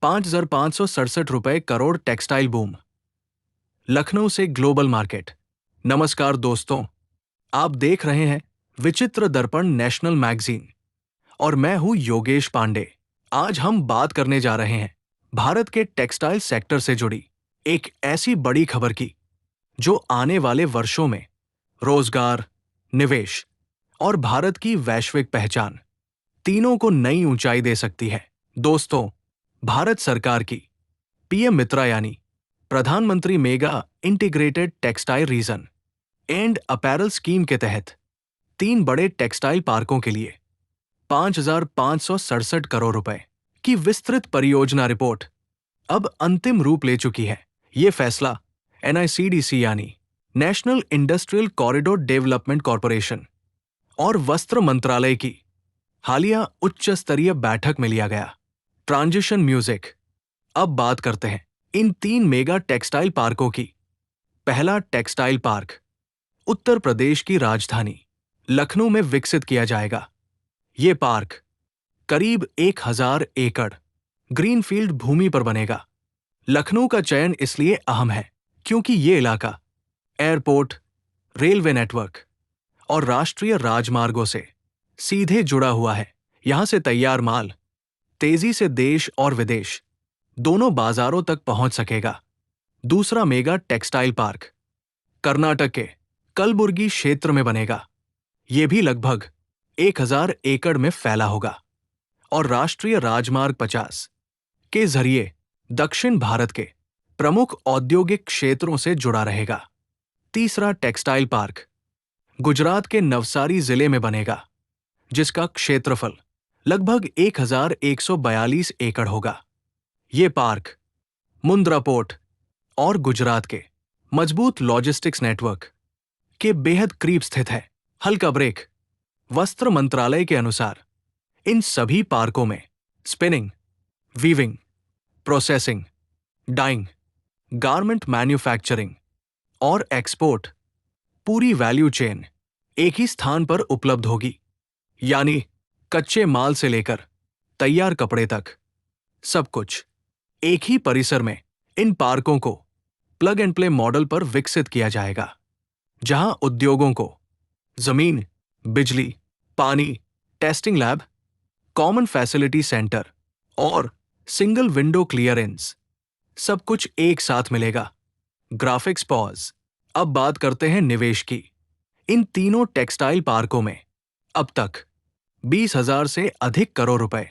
₹5,567 crore textile boom. Lucknow से global market. नमस्कार दोस्तों, आप देख रहे हैं विचित्र दर्पण नेशनल मैगजीन और मैं हूं योगेश पांडे। आज हम बात करने जा रहे हैं भारत के टेक्सटाइल सेक्टर से जुड़ी एक ऐसी बड़ी खबर की जो आने वाले वर्षों में रोजगार, निवेश और भारत की वैश्विक पहचान तीनों को नई ऊंचाई दे सकती है। दोस्तों, भारत सरकार की पीएम मित्रा यानी प्रधानमंत्री mega integrated textile reason and apparel scheme के तहत 3 बड़े टेक्सटाइल पार्कों के लिए 5,567 करोड़ रुपए की विस्तृत परियोजना रिपोर्ट अब अंतिम रूप ले चुकी है। ये फैसला एनआईसीडीसी यानी national industrial corridor development corporation और वस्त्र मंत्रालय की हालिया उच्च स्तरीय बैठक में लिया गया। Transition music. अब बात करते हैं इन 3 मेगा टेक्सटाइल पार्कों की। पहला टेक्सटाइल पार्क उत्तर प्रदेश की राजधानी लखनऊ में विकसित किया जाएगा। ये पार्क करीब 1,000 एकड़ ग्रीनफील्ड भूमि पर बनेगा। लखनऊ का चयन इसलिए अहम है क्योंकि ये इलाका एयरपोर्ट, रेलवे नेटवर्क और राष्ट्रीय राजमार्गों से सीधे जुड़ा हुआ है। यहां से तैयार माल तेजी से देश और विदेश दोनों बाजारों तक पहुंच सकेगा। दूसरा मेगा टेक्सटाइल पार्क कर्नाटक के कलबुर्गी क्षेत्र में बनेगा। यह भी लगभग 1,000 एकड़ में फैला होगा और राष्ट्रीय राजमार्ग 50 के जरिए दक्षिण भारत के प्रमुख औद्योगिक क्षेत्रों से जुड़ा रहेगा। तीसरा टेक्सटाइल पार्क गुजरात के नवसारी जिले में बनेगा, जिसका क्षेत्रफल लगभग 1,142 एकड़ होगा। ये पार्क मुंद्रा पोर्ट और गुजरात के मजबूत लॉजिस्टिक्स नेटवर्क के बेहद करीब स्थित है। हल्का ब्रेक। वस्त्र मंत्रालय के अनुसार इन सभी पार्कों में spinning, weaving, processing, dyeing, garment manufacturing और एक्सपोर्ट पूरी वैल्यू चेन एक ही स्थान पर उपलब्ध होगी। यानी कच्चे माल से लेकर तैयार कपड़े तक सब कुछ एक ही परिसर में। इन पार्कों को प्लग एंड प्ले मॉडल पर विकसित किया जाएगा, जहां उद्योगों को जमीन, बिजली, पानी, testing lab, common facility centre और सिंगल विंडो क्लियरेंस सब कुछ एक साथ मिलेगा। Graphics pause. अब बात करते हैं निवेश की। इन तीनों टेक्सटाइल पार्कों में अब तक 20,000 से अधिक करोड़ रुपए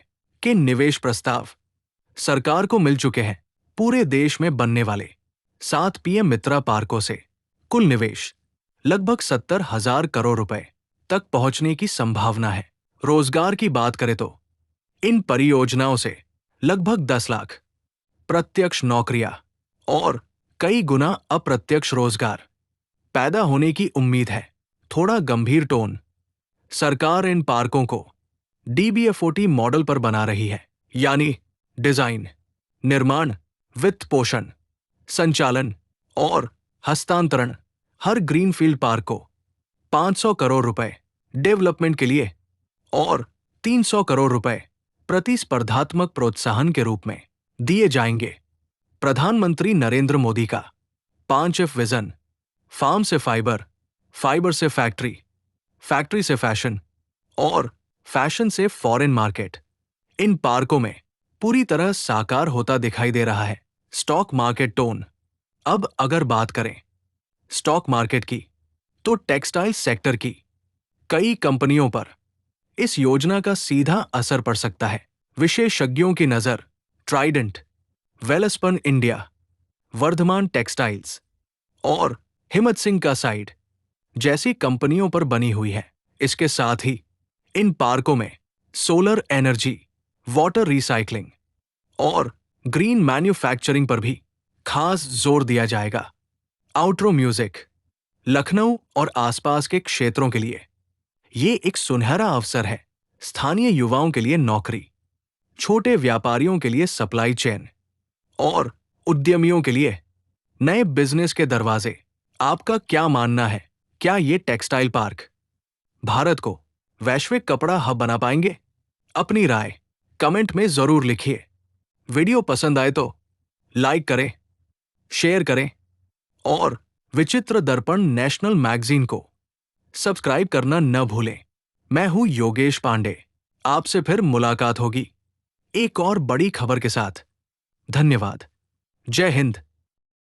के निवेश प्रस्ताव सरकार को मिल चुके हैं। पूरे देश में बनने वाले 7 पीएम मित्रा पार्कों से कुल निवेश लगभग 70,000 करोड़ रुपए तक पहुंचने की संभावना है। रोजगार की बात करें तो इन परियोजनाओं से लगभग 10 लाख प्रत्यक्ष नौकरियां और कई गुना अप्रत्यक्ष रोजगार पैदा होने की उम्मीद है। थोड़ा गंभीर टोन। सरकार इन पार्कों को डीबीएफओटी मॉडल पर बना रही है, यानी डिजाइन, निर्माण, वित्त पोषण, संचालन और हस्तांतरण। हर ग्रीनफील्ड पार्क को 500 करोड़ रुपए डेवलपमेंट के लिए और 300 करोड़ रुपए प्रतिस्पर्धात्मक प्रोत्साहन के रूप में दिए जाएंगे। प्रधानमंत्री नरेंद्र मोदी का 5F विजन, फार्म से फाइबर, फाइबर से फैक्ट्री, फैक्ट्री से फैशन और फैशन से फॉरेन मार्केट इन पार्कों में पूरी तरह साकार होता दिखाई दे रहा है। Stock market tone. अब अगर बात करें स्टॉक मार्केट की, तो टेक्सटाइल सेक्टर की कई कंपनियों पर इस योजना का सीधा असर पड़ सकता है। विशेषज्ञों की नजर Trident, Welspun India, Vardhman textiles और हिम्मत सिंह का साइड जैसी कंपनियों पर बनी हुई है। इसके साथ ही इन पार्कों में सोलर एनर्जी, वाटर रिसाइकलिंग और ग्रीन मैन्युफैक्चरिंग पर भी खास जोर दिया जाएगा। Outro music. लखनऊ और आसपास के क्षेत्रों के लिए ये एक सुनहरा अवसर है। स्थानीय युवाओं के लिए नौकरी, छोटे व्यापारियों के लिए सप्लाई चेन और उद्यमियों के लिए नए बिजनेस के दरवाजे। आपका क्या मानना है? क्या ये टेक्सटाइल पार्क भारत को वैश्विक कपड़ा हब बना पाएंगे? अपनी राय कमेंट में जरूर लिखिए। वीडियो पसंद आए तो लाइक करें, शेयर करें और विचित्र दर्पण नेशनल मैगजीन को सब्सक्राइब करना न भूलें। मैं हूं योगेश पांडे। आपसे फिर मुलाकात होगी एक और बड़ी खबर के साथ। धन्यवाद। जय हिंद।